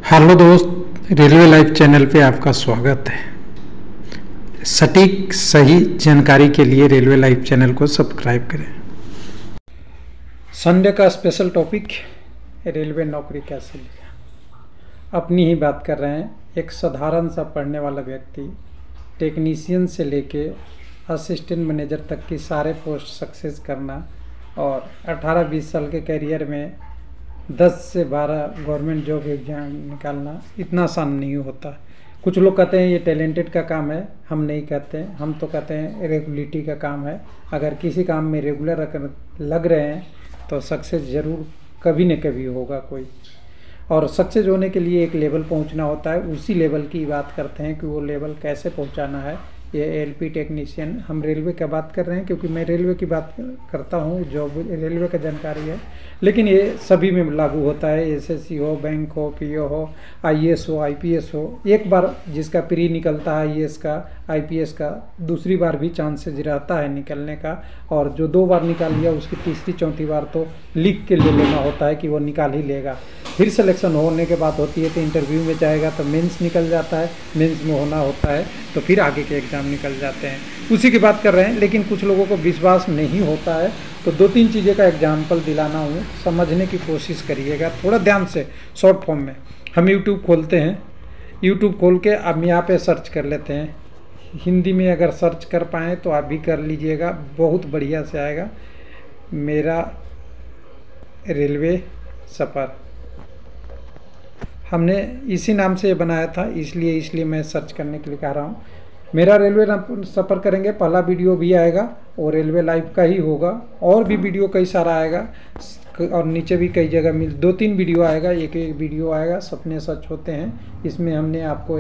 Hello दोस्त, railway live channel पे आपका स्वागत है। सटीक सही जानकारी के लिए रेलवे लाइव चैनल को सब्सक्राइब करें। संडे का स्पेशल टॉपिक, रेलवे नौकरी कैसे लिया। अपनी ही बात कर रहे हैं। एक साधारण सा पढ़ने वाला व्यक्ति टेक्नीशियन से लेके असिस्टेंट मैनेजर तक की सारे पोस्ट सक्सेस करना और 18-20 साल के करियर में 10 से 12 गवर्नमेंट जॉब एग्जाम निकालना इतना आसान नहीं होता। कुछ लोग कहते हैं ये टैलेंटेड का काम है, हम नहीं कहते। हम तो कहते हैं रेगुलरिटी का काम है। अगर किसी काम में रेगुलर अगर लग रहे हैं तो सक्सेस ज़रूर कभी न कभी होगा कोई। और सक्सेस होने के लिए एक लेवल पहुंचना होता है। उसी लेवल की बात करते हैं कि वो लेवल कैसे पहुंचाना है। ये एलपी टेक्नीशियन, हम रेलवे का बात कर रहे हैं क्योंकि मैं रेलवे की बात करता हूँ, जॉब रेलवे का जानकारी है, लेकिन ये सभी में लागू होता है। एसएससी हो, बैंक हो, पीओ हो, आईएएस हो, आईपीएस हो। एक बार जिसका प्री निकलता है आईएएस का, आईपीएस का, दूसरी बार भी चांसेस रहता है निकलने का। और जो 2 बार निकाल लिया उसकी तीसरी चौथी बार तो लिख के ले लेना होता है कि वो निकाल ही लेगा। फिर सिलेक्शन होने के बाद होती है तो इंटरव्यू में जाएगा तो मेंस निकल जाता है, मेंस में होना होता है तो फिर आगे के एग्ज़ाम निकल जाते हैं। उसी की बात कर रहे हैं। लेकिन कुछ लोगों को विश्वास नहीं होता है तो 2-3 चीज़ें का एग्जाम्पल दिलाना हूँ, समझने की कोशिश करिएगा थोड़ा ध्यान से, शॉर्ट फॉर्म में। हम यूट्यूब खोलते हैं, यूट्यूब खोल के अब यहाँ पे सर्च कर लेते हैं। हिंदी में अगर सर्च कर पाएँ तो आप भी कर लीजिएगा, बहुत बढ़िया से आएगा। मेरा रेलवे सफ़र, हमने इसी नाम से बनाया था, इसलिए मैं सर्च करने के लिए कह रहा हूँ। मेरा रेलवे सफ़र करेंगे, पहला वीडियो भी आएगा और रेलवे लाइव का ही होगा। और भी वीडियो कई सारा आएगा और नीचे भी कई जगह 2-3 वीडियो आएगा। एक वीडियो आएगा सपने सच होते हैं। इसमें हमने आपको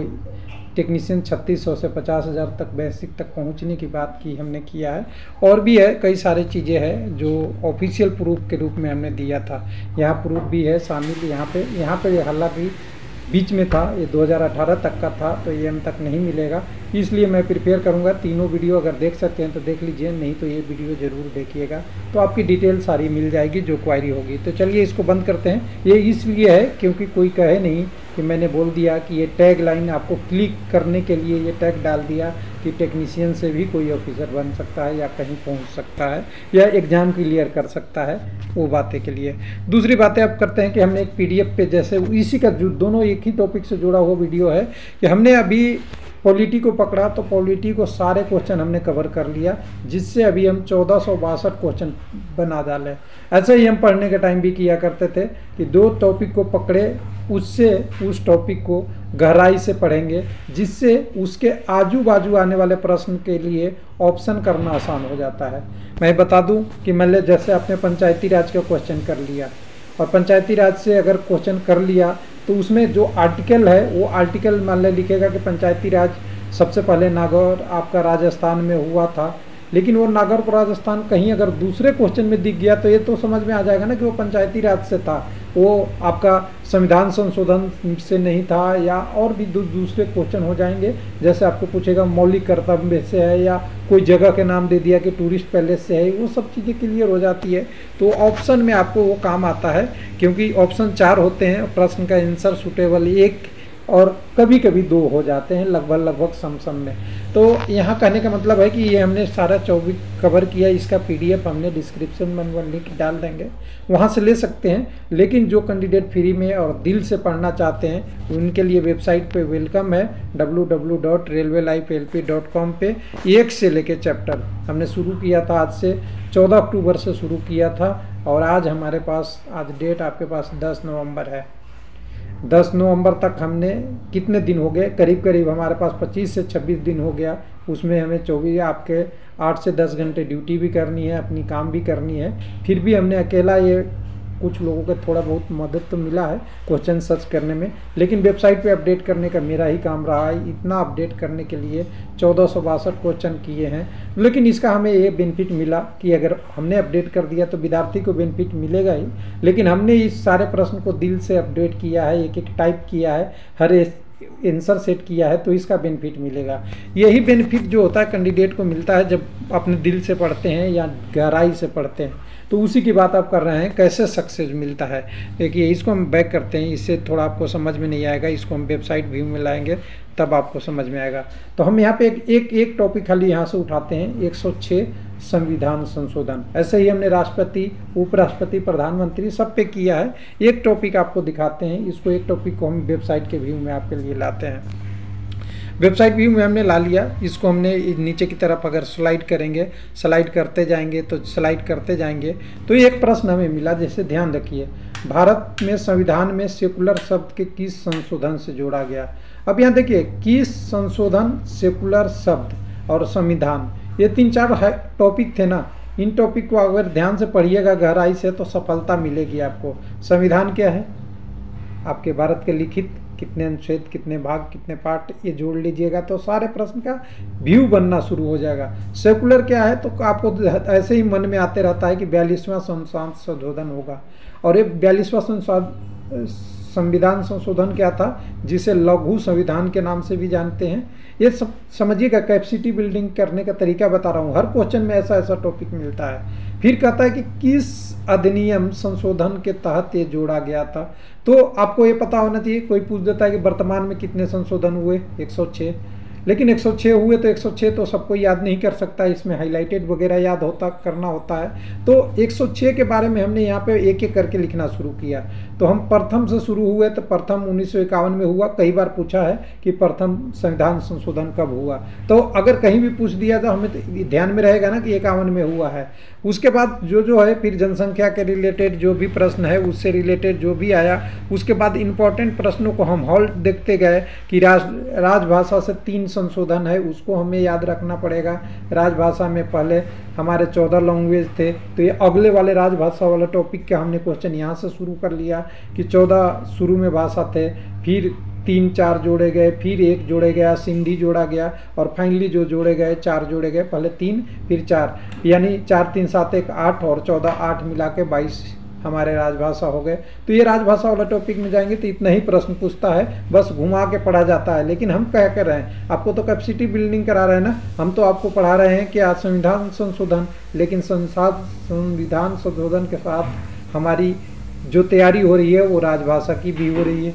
टेक्नीशियन 3600 से 50,000 तक बेसिक तक पहुंचने की बात की हमने किया है। और भी है, कई सारी चीज़ें हैं जो ऑफिशियल प्रूफ के रूप में हमने दिया था। यहाँ प्रूफ भी है शामिल। यहाँ पे हालांकि बीच में था, ये 2018 तक का था तो ये हम तक नहीं मिलेगा। इसलिए मैं प्रिपेयर करूँगा। तीनों वीडियो अगर देख सकते हैं तो देख लीजिए, नहीं तो ये वीडियो ज़रूर देखिएगा तो आपकी डिटेल सारी मिल जाएगी जो क्वायरी होगी। तो चलिए इसको बंद करते हैं। ये इसलिए है क्योंकि कोई कहे नहीं कि मैंने बोल दिया कि ये टैग लाइन आपको क्लिक करने के लिए ये टैग डाल दिया कि टेक्नीशियन से भी कोई ऑफिसर बन सकता है या कहीं पहुंच सकता है या एग्ज़ाम क्लियर कर सकता है, वो बातें के लिए। दूसरी बातें अब करते हैं कि हमने एक पीडीएफ पे, जैसे इसी का जो दोनों एक ही टॉपिक से जुड़ा हुआ वीडियो है, कि हमने अभी पॉलिटी को पकड़ा तो पॉलिटी को सारे क्वेश्चन हमने कवर कर लिया, जिससे अभी हम 1462 क्वेश्चन बना डाले। ऐसे ही हम पढ़ने के टाइम भी किया करते थे कि 2 टॉपिक को पकड़े, उससे उस टॉपिक को गहराई से पढ़ेंगे, जिससे उसके आजू बाजू आने वाले प्रश्न के लिए ऑप्शन करना आसान हो जाता है। मैं बता दूं कि मान लीजिए जैसे आपने पंचायती राज का क्वेश्चन कर लिया और पंचायती राज से अगर क्वेश्चन कर लिया तो उसमें जो आर्टिकल है वो आर्टिकल मान ले लिखेगा कि पंचायती राज सबसे पहले नागौर आपका राजस्थान में हुआ था। लेकिन वो नागौर राजस्थान कहीं अगर दूसरे क्वेश्चन में दिख गया तो ये तो समझ में आ जाएगा ना कि वो पंचायती राज से था, वो आपका संविधान संशोधन से नहीं था, या और भी दूसरे क्वेश्चन हो जाएंगे। जैसे आपको पूछेगा मौलिक कर्तव्य से है या कोई जगह के नाम दे दिया कि टूरिस्ट पैलेस से है, वो सब चीज़ें क्लियर हो जाती है। तो ऑप्शन में आपको वो काम आता है, क्योंकि ऑप्शन 4 होते हैं, प्रश्न का आंसर सूटेबल 1 और कभी कभी 2 हो जाते हैं, लगभग सम में। तो यहाँ कहने का मतलब है कि ये हमने सारा 24 कवर किया। इसका पीडीएफ हमने डिस्क्रिप्शन में लिंक डाल देंगे, वहाँ से ले सकते हैं। लेकिन जो कैंडिडेट फ्री में और दिल से पढ़ना चाहते हैं उनके लिए वेबसाइट पे वेलकम है, www.railwaylifelp.com पे। 1 से लेके चैप्टर हमने शुरू किया था, आज से 14 अक्टूबर से शुरू किया था और आज हमारे पास, आज डेट आपके पास 10 नवंबर है। 10 नवंबर तक हमने कितने दिन हो गए, करीब हमारे पास 25 से 26 दिन हो गया। उसमें हमें 24 आपके 8 से 10 घंटे ड्यूटी भी करनी है, अपनी काम भी करनी है। फिर भी हमने अकेला, ये कुछ लोगों को थोड़ा बहुत मदद तो मिला है क्वेश्चन सर्च करने में, लेकिन वेबसाइट पे अपडेट करने का मेरा ही काम रहा है। इतना अपडेट करने के लिए 1462 क्वेश्चन किए हैं। लेकिन इसका हमें ये बेनिफिट मिला कि अगर हमने अपडेट कर दिया तो विद्यार्थी को बेनिफिट मिलेगा ही, लेकिन हमने इस सारे प्रश्न को दिल से अपडेट किया है, एक टाइप किया है, हर आंसर सेट किया है, तो इसका बेनिफिट मिलेगा। यही बेनिफिट जो होता है कैंडिडेट को मिलता है जब अपने दिल से पढ़ते हैं या गहराई से पढ़ते हैं। तो उसी की बात आप कर रहे हैं, कैसे सक्सेस मिलता है। देखिए इसको हम बैक करते हैं, इससे थोड़ा आपको समझ में नहीं आएगा, इसको हम वेबसाइट व्यू में लाएंगे तब आपको समझ में आएगा। तो हम यहाँ पे एक टॉपिक खाली यहाँ से उठाते हैं, 106 संविधान संशोधन। ऐसे ही हमने राष्ट्रपति, उपराष्ट्रपति, प्रधानमंत्री सब पे किया है। एक टॉपिक आपको दिखाते हैं, इसको एक टॉपिक को हम वेबसाइट के व्यू में आपके लिए लाते हैं। वेबसाइट व्यू में हमने ला लिया, इसको हमने नीचे की तरफ अगर स्लाइड करेंगे, स्लाइड करते जाएंगे तो एक प्रश्न हमें मिला, जैसे ध्यान रखिए, भारत में संविधान में सेकुलर शब्द के किस संशोधन से जोड़ा गया। अब यहाँ देखिए, किस संशोधन, सेकुलर शब्द और संविधान, ये 3-4 टॉपिक थे ना। इन टॉपिक को अगर ध्यान से पढ़िएगा गहराई से तो सफलता मिलेगी आपको। संविधान क्या है, आपके भारत के लिखित कितने अनुच्छेद, कितने भाग, कितने पार्ट, ये जोड़ लीजिएगा तो सारे प्रश्न का व्यू बनना शुरू हो जाएगा। सेकुलर क्या है, तो आपको ऐसे ही मन में आते रहता है कि 42वां संशोधन होगा, और ये 42वां संविधान संशोधन क्या था, जिसे लघु संविधान के नाम से भी जानते हैं। ये सब समझिएगा, कैपेसिटी बिल्डिंग करने का तरीका बता रहा हूँ। हर क्वेश्चन में ऐसा टॉपिक मिलता है। फिर कहता है कि किस अधिनियम संशोधन के तहत ये जोड़ा गया था, तो आपको ये पता होना चाहिए। कोई पूछ देता है कि वर्तमान में कितने संशोधन हुए, 106, लेकिन 106 हुए तो 106 तो सबको याद नहीं कर सकता, इसमें हाईलाइटेड वगैरह याद करना होता है। तो 106 के बारे में हमने यहाँ पे एक एक करके लिखना शुरू किया। तो हम प्रथम से शुरू हुए, तो प्रथम 1951 में हुआ। कई बार पूछा है कि प्रथम संविधान संशोधन कब हुआ, तो अगर कहीं भी पूछ दिया तो हमें तो ध्यान में रहेगा ना कि 51 में हुआ है। उसके बाद जो है फिर जनसंख्या के रिलेटेड जो भी प्रश्न है, उससे रिलेटेड जो भी आया, उसके बाद इम्पोर्टेंट प्रश्नों को हम हॉल्ट देखते गए कि राजभाषा से 3 संशोधन है, उसको हमें याद रखना पड़ेगा। राजभाषा में पहले हमारे 14 लैंग्वेज थे, तो ये अगले वाले राजभाषा वाला टॉपिक का हमने क्वेश्चन यहाँ से शुरू कर लिया कि 14 शुरू में भाषा थे, फिर 3-4 जोड़े गए, फिर 1 जोड़े गया, सिंधी जोड़ा गया, और फाइनली जो जोड़े गए 4 जोड़े गए, पहले 3 फिर 4, यानी 4 3 7 1 8 और 14 8 मिला के 22 हमारे राजभाषा हो गए। तो ये राजभाषा वाला टॉपिक में जाएंगे तो इतना ही प्रश्न पूछता है, बस घुमा के पढ़ा जाता है। लेकिन हम क्या कर रहे हैं, आपको तो कैपेसिटी बिल्डिंग करा रहे हैं ना, हम तो आपको पढ़ा रहे हैं कि आज संविधान संशोधन, लेकिन संविधान संशोधन के साथ हमारी जो तैयारी हो रही है वो राजभाषा की भी हो रही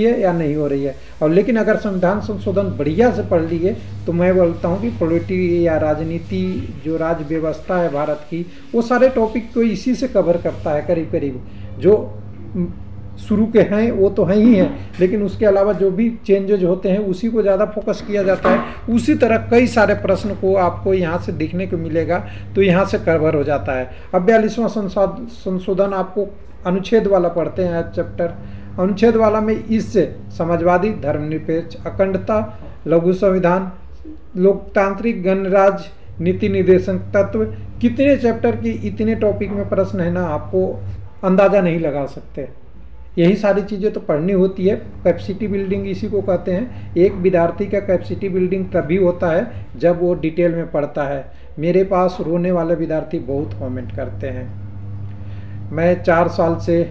है या नहीं हो रही है। और लेकिन अगर संविधान संशोधन बढ़िया से पढ़ लिए तो मैं बोलता हूँ कि पॉलिटी या राजनीति, जो राज्य व्यवस्था है भारत की, वो सारे टॉपिक को इसी से कवर करता है करीब करीब। जो शुरू के हैं वो तो हैं ही हैं, लेकिन उसके अलावा जो भी चेंजेज होते हैं उसी को ज़्यादा फोकस किया जाता है। उसी तरह कई सारे प्रश्न को आपको यहाँ से देखने को मिलेगा, तो यहाँ से कवर हो जाता है। अब 42वां संशोधन आपको अनुच्छेद वाला पढ़ते हैं चैप्टर। अनुच्छेद वाला में इससे समाजवादी, धर्मनिरपेक्ष, अखंडता, लघु संविधान, लोकतांत्रिक, गणराज्य, नीति निर्देशक तत्व, कितने चैप्टर की इतने टॉपिक में प्रश्न है ना, आपको अंदाज़ा नहीं लगा सकते। यही सारी चीज़ें तो पढ़नी होती है। कैपेसिटी बिल्डिंग इसी को कहते हैं। एक विद्यार्थी का कैपेसिटी बिल्डिंग तभी होता है जब वो डिटेल में पढ़ता है। मेरे पास रोने वाले विद्यार्थी बहुत कमेंट करते हैं। मैं 4 साल से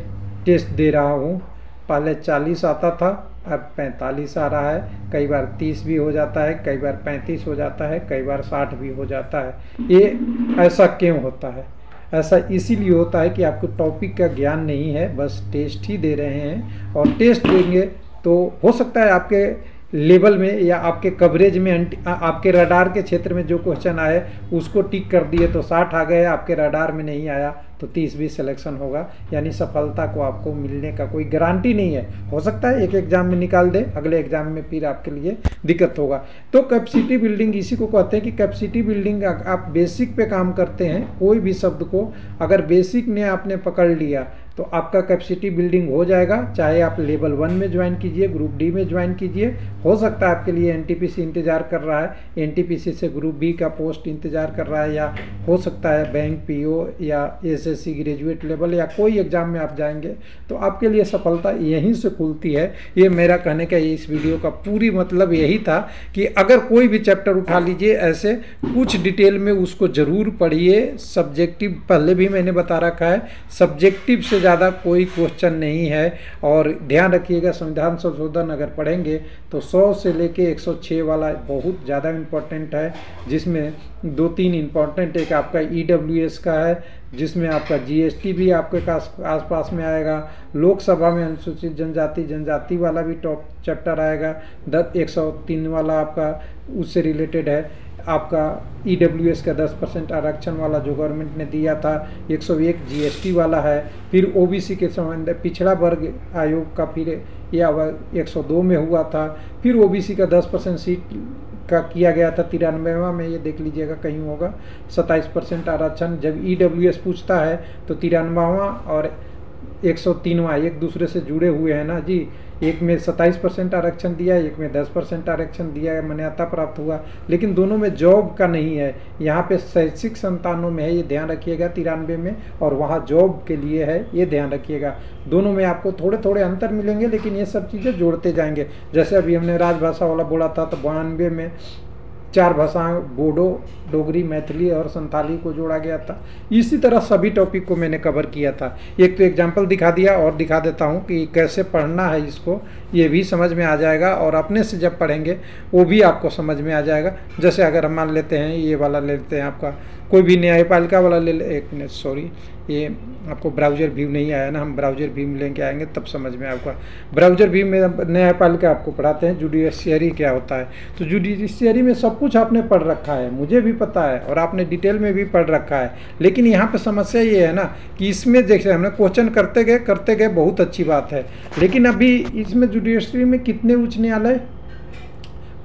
टेस्ट दे रहा हूँ, पहले 40 आता था, अब 45 आ रहा है, कई बार 30 भी हो जाता है, कई बार 35 हो जाता है, कई बार 60 भी हो जाता है। ये ऐसा क्यों होता है? ऐसा इसीलिए होता है कि आपको टॉपिक का ज्ञान नहीं है, बस टेस्ट ही दे रहे हैं। और टेस्ट देंगे तो हो सकता है आपके लेवल में या आपके कवरेज में, आपके रडार के क्षेत्र में जो क्वेश्चन आए उसको टिक कर दिए तो 60 आ गए, आपके रडार में नहीं आया तो 30 भी सिलेक्शन होगा। यानी सफलता को आपको मिलने का कोई गारंटी नहीं है। हो सकता है एक एग्जाम में निकाल दे, अगले एग्जाम में फिर आपके लिए दिक्कत होगा। तो कैपेसिटी बिल्डिंग इसी को कहते हैं कि कैपेसिटी बिल्डिंग आप बेसिक पे काम करते हैं। कोई भी शब्द को अगर बेसिक ने आपने पकड़ लिया तो आपका कैपेसिटी बिल्डिंग हो जाएगा। चाहे आप लेवल 1 में ज्वाइन कीजिए, ग्रुप डी में ज्वाइन कीजिए, हो सकता है आपके लिए एनटीपीसी इंतजार कर रहा है, एनटीपीसी से ग्रुप बी का पोस्ट इंतजार कर रहा है, या हो सकता है बैंक पीओ या एसएससी ग्रेजुएट लेवल या कोई एग्जाम में आप जाएंगे तो आपके लिए सफलता यहीं से खुलती है। ये मेरा कहने का इस वीडियो का पूरी मतलब यही था कि अगर कोई भी चैप्टर उठा लीजिए ऐसे कुछ डिटेल में उसको ज़रूर पढ़िए। सब्जेक्टिव पहले भी मैंने बता रखा है, सब्जेक्टिव से ज़्यादा कोई क्वेश्चन नहीं है। और ध्यान रखिएगा, संविधान संशोधन अगर पढ़ेंगे तो 100 से लेके 106 वाला बहुत ज़्यादा इम्पोर्टेंट है, जिसमें 2-3 इम्पोर्टेंट, एक आपका EWS का है, जिसमें आपका जीएसटी भी आपके आसपास में आएगा। लोकसभा में अनुसूचित जनजाति वाला भी टॉप चैप्टर आएगा। 103 वाला आपका उससे रिलेटेड है। आपका ईडब्ल्यूएस का 10% आरक्षण वाला जो गवर्नमेंट ने दिया था। 101 जीएसटी वाला है। फिर ओबीसी के संबंध पिछड़ा वर्ग आयोग का फिर यह 102 में हुआ था। फिर ओबीसी का 10% सीट का किया गया था 93वां में, ये देख लीजिएगा कहीं होगा। 27% आरक्षण जब ईडब्ल्यूएस पूछता है तो 93वां और 103वां एक दूसरे से जुड़े हुए हैं ना जी। एक में 27% आरक्षण दिया, एक में 10% आरक्षण दिया, मान्यता प्राप्त हुआ, लेकिन दोनों में जॉब का नहीं है। यहाँ पे शैक्षिक संतानों में है, ये ध्यान रखिएगा 93 में, और वहाँ जॉब के लिए है, ये ध्यान रखिएगा। दोनों में आपको थोड़े थोड़े अंतर मिलेंगे, लेकिन ये सब चीज़ें जोड़ते जाएंगे। जैसे अभी हमने राजभाषा वाला बोला था तो 92 में 4 भाषाएं बोडो, डोगरी, मैथिली और संथाली को जोड़ा गया था। इसी तरह सभी टॉपिक को मैंने कवर किया था। एक तो एग्जाम्पल दिखा दिया और दिखा देता हूँ कि कैसे पढ़ना है इसको, ये भी समझ में आ जाएगा, और अपने से जब पढ़ेंगे वो भी आपको समझ में आ जाएगा। जैसे अगर हम मान लेते हैं ये वाला ले लेते हैं, आपका कोई भी न्यायपालिका वाला ले ले, एक मिनट सॉरी, ये आपको ब्राउज़र व्यू नहीं आया ना, हम ब्राउज़र व्यू में लेके आएंगे तब समझ में आपका। ब्राउज़र व्यू में न्यायपालिका आपको पढ़ाते हैं जुडिशियरी क्या होता है। तो जुडिशियरी में सब कुछ आपने पढ़ रखा है, मुझे भी पता है, और आपने डिटेल में भी पढ़ रखा है। लेकिन यहाँ पे समस्या ये है ना कि इसमें जैसे हमने क्वेश्चन करते गए बहुत अच्छी बात है, लेकिन अभी इसमें जुडिशियरी में कितने उच्च न्यायालय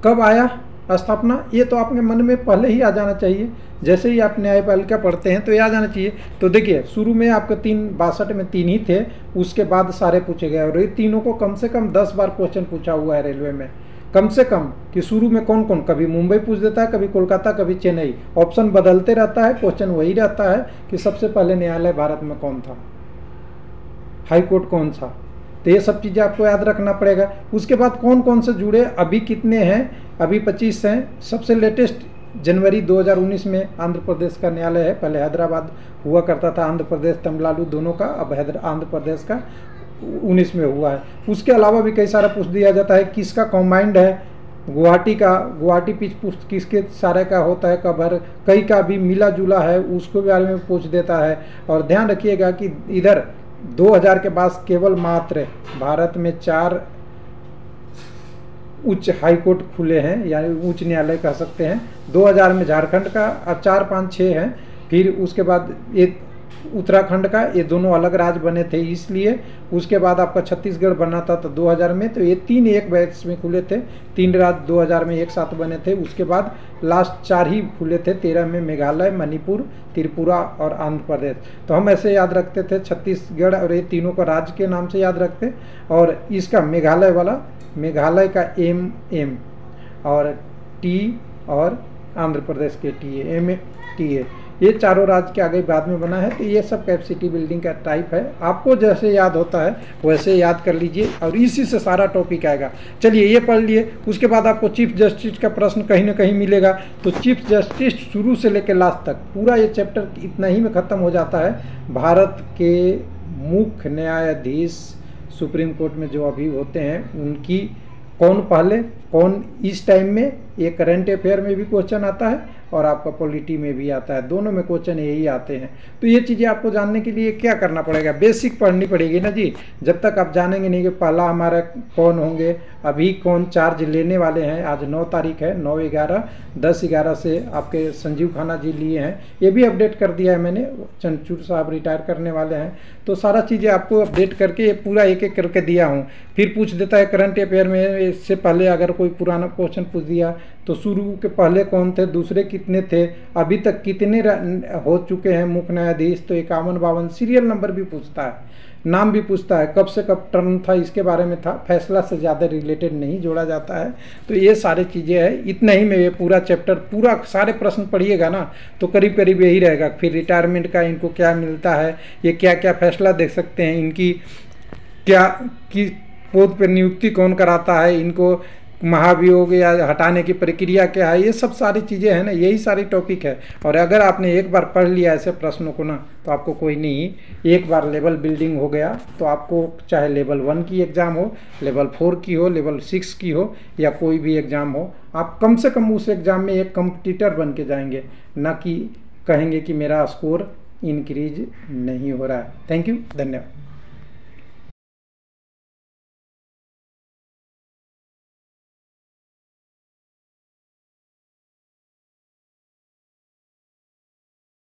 कब आया स्थापना, ये तो आपके मन में पहले ही आ जाना चाहिए। जैसे ही आप न्यायपालिका पढ़ते हैं तो ये आ जाना चाहिए। तो देखिए शुरू में आपके 62 में 3 ही थे, उसके बाद सारे पूछे गए, और ये तीनों को कम से कम 10 बार क्वेश्चन पूछा हुआ है रेलवे में, कम से कम। कि शुरू में कौन कौन, कभी मुंबई पूछ देता है, कभी कोलकाता, कभी चेन्नई, ऑप्शन बदलते रहता है, क्वेश्चन वही रहता है कि सबसे पहले न्यायालय भारत में कौन था, हाई कोर्ट कौन था। तो ये सब चीज़ें आपको याद रखना पड़ेगा। उसके बाद कौन कौन से जुड़े, अभी कितने हैं, अभी 25 हैं। सबसे लेटेस्ट जनवरी 2019 में आंध्र प्रदेश का न्यायालय है। पहले हैदराबाद हुआ करता था, आंध्र प्रदेश तमिलनाडु दोनों का, अब आंध्र प्रदेश का 19 में हुआ है। उसके अलावा भी कई सारा पूछ दिया जाता है किसका कॉम्बाइंड है, गुवाहाटी पिच पूछ किसके सारे का होता है कवर, कई का भी मिला जुला है उसको बारे में पूछ देता है। और ध्यान रखिएगा कि इधर 2000 के बाद केवल मात्र भारत में 4 उच्च हाई कोर्ट खुले हैं, यानी उच्च न्यायालय कह सकते हैं। 2000 में झारखंड का, अब 4, 5, 6 हैं। फिर उसके बाद ये उत्तराखंड का, ये दोनों अलग राज्य बने थे इसलिए। उसके बाद आपका छत्तीसगढ़ बना था तो 2000 में, तो ये 3 एक बैच में खुले थे, 3 राज्य 2000 में एक साथ बने थे। उसके बाद लास्ट 4 ही खुले थे, 13 में मेघालय, मणिपुर, त्रिपुरा और आंध्र प्रदेश। तो हम ऐसे याद रखते थे छत्तीसगढ़ और ये तीनों को राज्य के नाम से याद रखते, और इसका मेघालय वाला, मेघालय का एम और टी, और आंध्र प्रदेश के टी, ये चारों राज्य के आगे बाद में बना है। तो ये सब कैपेसिटी बिल्डिंग का टाइप है, आपको जैसे याद होता है वैसे याद कर लीजिए, और इसी से सारा टॉपिक आएगा। चलिए ये पढ़ लिए। उसके बाद आपको चीफ जस्टिस का प्रश्न कहीं ना कहीं मिलेगा, तो चीफ जस्टिस शुरू से लेकर लास्ट तक पूरा ये चैप्टर इतना ही में ख़त्म हो जाता है। भारत के मुख्य न्यायाधीश सुप्रीम कोर्ट में जो अभी होते हैं उनकी कौन पहले कौन इस टाइम में, ये करंट अफेयर में भी क्वेश्चन आता है और आपका पॉलिटी में भी आता है, दोनों में क्वेश्चन यही आते हैं। तो ये चीज़ें आपको जानने के लिए क्या करना पड़ेगा, बेसिक पढ़नी पड़ेगी ना जी। जब तक आप जानेंगे नहीं कि पहला हमारा कौन होंगे, अभी कौन चार्ज लेने वाले हैं। आज 9 तारीख है, 9/11, 10/11 से आपके संजीव खन्ना जी लिए हैं, ये भी अपडेट कर दिया है मैंने। चंद्रचूड़ साहब रिटायर करने वाले हैं, तो सारा चीज़ें आपको अपडेट करके ये पूरा एक एक करके दिया हूँ। फिर पूछ देता है करंट अफेयर में, इससे पहले अगर कोई पुराना क्वेश्चन पूछ दिया तो शुरू के पहले कौन थे, दूसरे कितने थे, अभी तक कितने हो चुके हैं मुख्य न्यायाधीश, तो 51-52, सीरियल नंबर भी पूछता है, नाम भी पूछता है, कब से कब टर्म था इसके बारे में था, फैसला से ज़्यादा रिलेटेड नहीं जोड़ा जाता है। तो ये सारी चीज़ें हैं, इतना ही में ये पूरा चैप्टर, पूरा सारे प्रश्न पढ़िएगा ना तो करीब करीब यही रहेगा। फिर रिटायरमेंट का इनको क्या मिलता है, ये क्या क्या फैसला देख सकते हैं, इनकी क्या की पद पर नियुक्ति कौन कराता है, इनको महाभियोग या हटाने की प्रक्रिया क्या है, ये सब सारी चीज़ें हैं ना, यही सारी टॉपिक है। और अगर आपने एक बार पढ़ लिया ऐसे प्रश्नों को ना तो आपको कोई नहीं, एक बार लेवल बिल्डिंग हो गया तो आपको चाहे लेवल 1 की एग्ज़ाम हो, लेवल 4 की हो, लेवल 6 की हो, या कोई भी एग्ज़ाम हो, आप कम से कम उस एग्ज़ाम में एक कम्पिटिटर बन के जाएंगे, ना कि कहेंगे कि मेरा स्कोर इंक्रीज नहीं हो रहा है। थैंक यू, धन्यवाद।